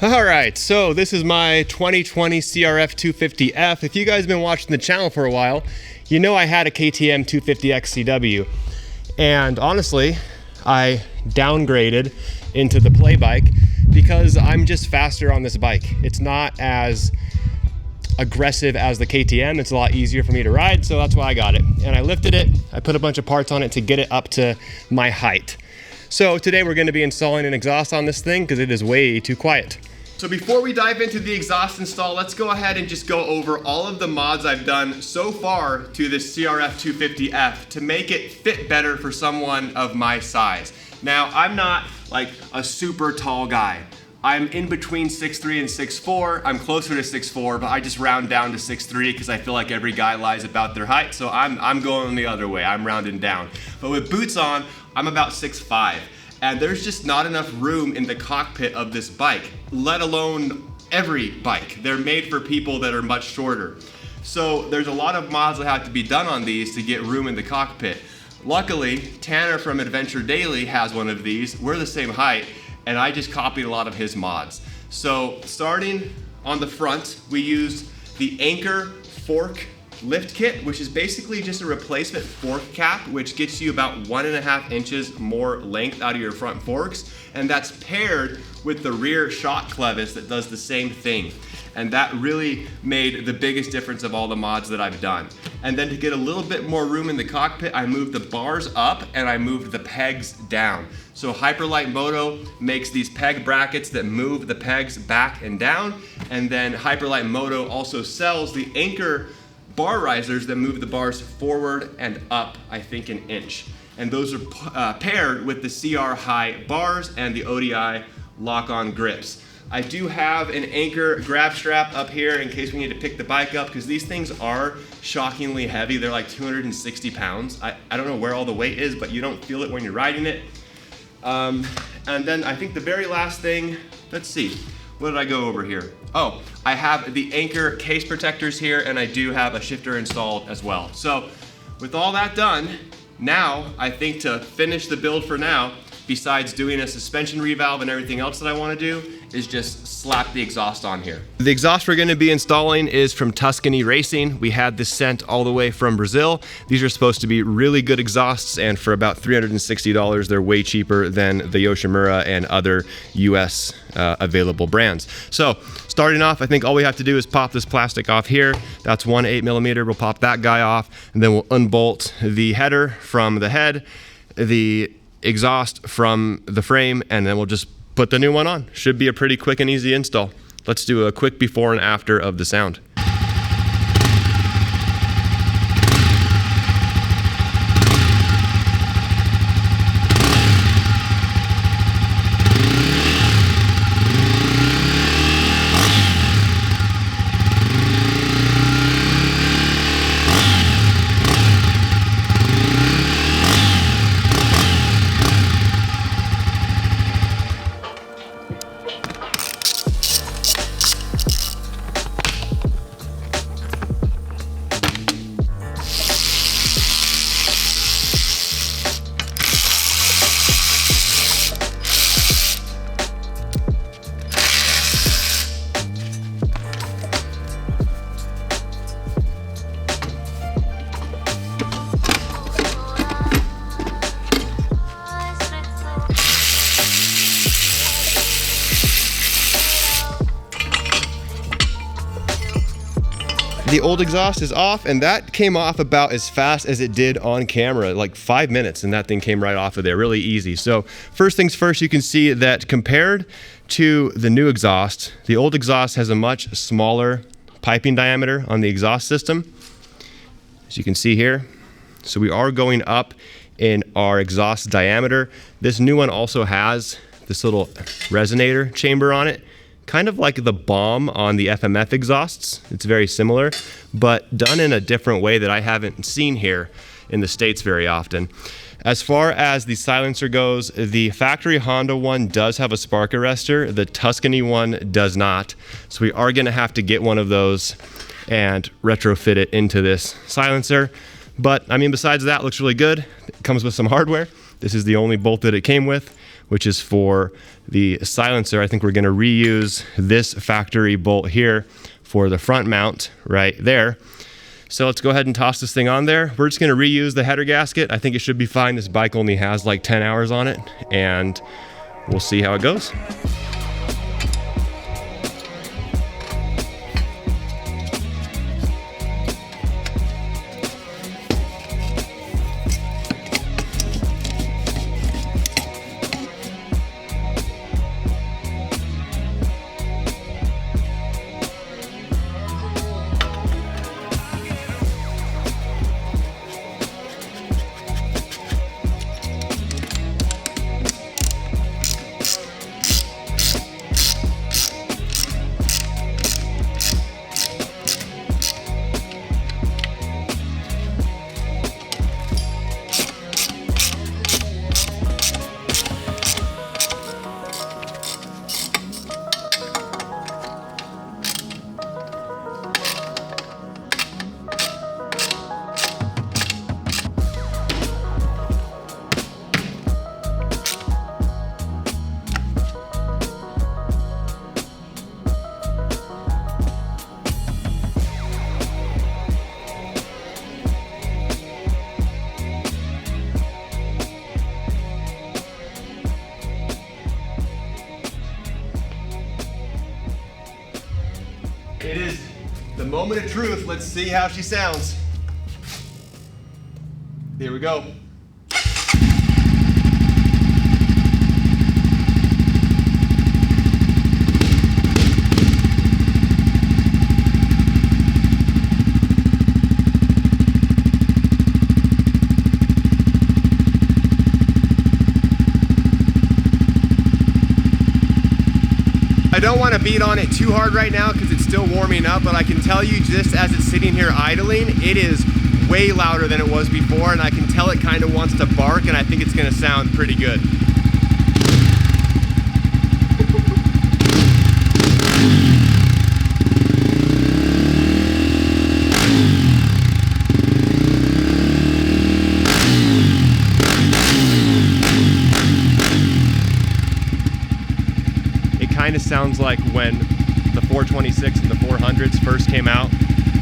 All right, so this is my 2020 CRF250F. If you guys have been watching the channel for a while, you know I had a KTM 250X CW. And honestly, I downgraded into the play bike because I'm just faster on this bike. It's not as aggressive as the KTM. It's a lot easier for me to ride, so that's why I got it. And I lifted it, I put a bunch of parts on it to get it up to my height. So today we're going to be installing an exhaust on this thing because it is way too quiet. So before we dive into the exhaust install, let's go ahead and just go over all of the mods I've done so far to this CRF250F to make it fit better for someone of my size. Now, I'm not like a super tall guy. I'm in between 6'3" and 6'4". I'm closer to 6'4", but I just round down to 6'3" because I feel like every guy lies about their height, so I'm going the other way. I'm rounding down. But with boots on, I'm about 6'5". And there's just not enough room in the cockpit of this bike, let alone every bike. They're made for people that are much shorter. So there's a lot of mods that have to be done on these to get room in the cockpit. Luckily, Tanner from Adventure Daily has one of these. We're the same height, and I just copied a lot of his mods. So starting on the front, we used the Anchor fork lift kit, which is basically just a replacement fork cap, which gets you about 1.5 inches more length out of your front forks. And that's paired with the rear shock clevis that does the same thing. And that really made the biggest difference of all the mods that I've done. And then to get a little bit more room in the cockpit, I moved the bars up and I moved the pegs down. So Hyperlite Moto makes these peg brackets that move the pegs back and down. And then Hyperlite Moto also sells the Anchor bar risers that move the bars forward and up, I think, an inch. And those are paired with the CR High bars and the ODI lock-on grips. I do have an Anchor grab strap up here in case we need to pick the bike up, because these things are shockingly heavy. They're like 260 pounds. I don't know where all the weight is, but you don't feel it when you're riding it. And then I think the very last thing, let's see. What did I go over here? Oh, I have the Anchor case protectors here, and I do have a shifter installed as well. So with all that done, now I think to finish the build for now, besides doing a suspension revalve and everything else that I want to do, is just slap the exhaust on here. The exhaust we're going to be installing is from Tuscany Racing. We had this sent all the way from Brazil. These are supposed to be really good exhausts, and for about $360, they're way cheaper than the Yoshimura and other US available brands. So starting off, I think all we have to do is pop this plastic off here. That's 1 8mm. We'll pop that guy off, and then we'll unbolt the header from the head, the exhaust from the frame, and then we'll just put the new one on. Should be a pretty quick and easy install. Let's do a quick before and after of the sound. The old exhaust is off, and that came off about as fast as it did on camera, like 5 minutes, and that thing came right off of there, really easy. So first things first, you can see that compared to the new exhaust, the old exhaust has a much smaller piping diameter on the exhaust system, as you can see here. So we are going up in our exhaust diameter. This new one also has this little resonator chamber on it, kind of like the bomb on the FMF exhausts. It's very similar, but done in a different way that I haven't seen here in the States very often. As far as the silencer goes, the factory Honda one does have a spark arrestor. The Tuscany one does not. So we are going to have to get one of those and retrofit it into this silencer. But I mean, besides that, it looks really good. It comes with some hardware. This is the only bolt that it came with which is for the silencer. I think we're gonna reuse this factory bolt here for the front mount right there. So let's go ahead and toss this thing on there. We're just gonna reuse the header gasket. I think it should be fine. This bike only has like 10 hours on it, and we'll see how it goes. It is the moment of truth. Let's see how she sounds. Here we go. I don't want to beat on it too hard right now because it's still warming up, but I can tell you just as it's sitting here idling, it is way louder than it was before, and I can tell it kind of wants to bark, and I think it's going to sound pretty good. Kind of sounds like when the 426 and the 400s first came out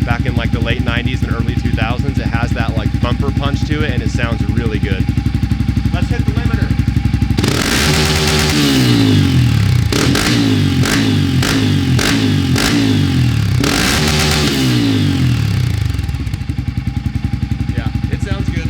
back in like the late 90s and early 2000s. It has that like bumper punch to it, and it sounds really good. Let's hit the limiter. Yeah, it sounds good.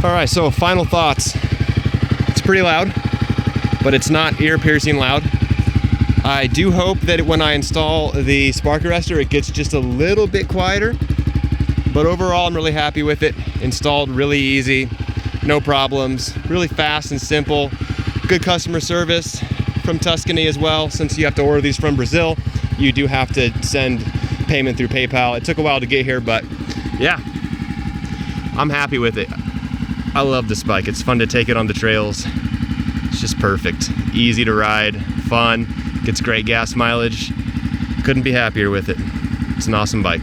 All right, so final thoughts. It's pretty loud, but it's not ear-piercing loud. I do hope that when I install the spark arrestor, it gets just a little bit quieter, but overall, I'm really happy with it. Installed really easy, no problems, really fast and simple. Good customer service from Tuscany as well. Since you have to order these from Brazil, you do have to send payment through PayPal. It took a while to get here, but yeah, I'm happy with it. I love this bike. It's fun to take it on the trails. It's just perfect. Easy to ride, fun, gets great gas mileage. Couldn't be happier with it. It's an awesome bike.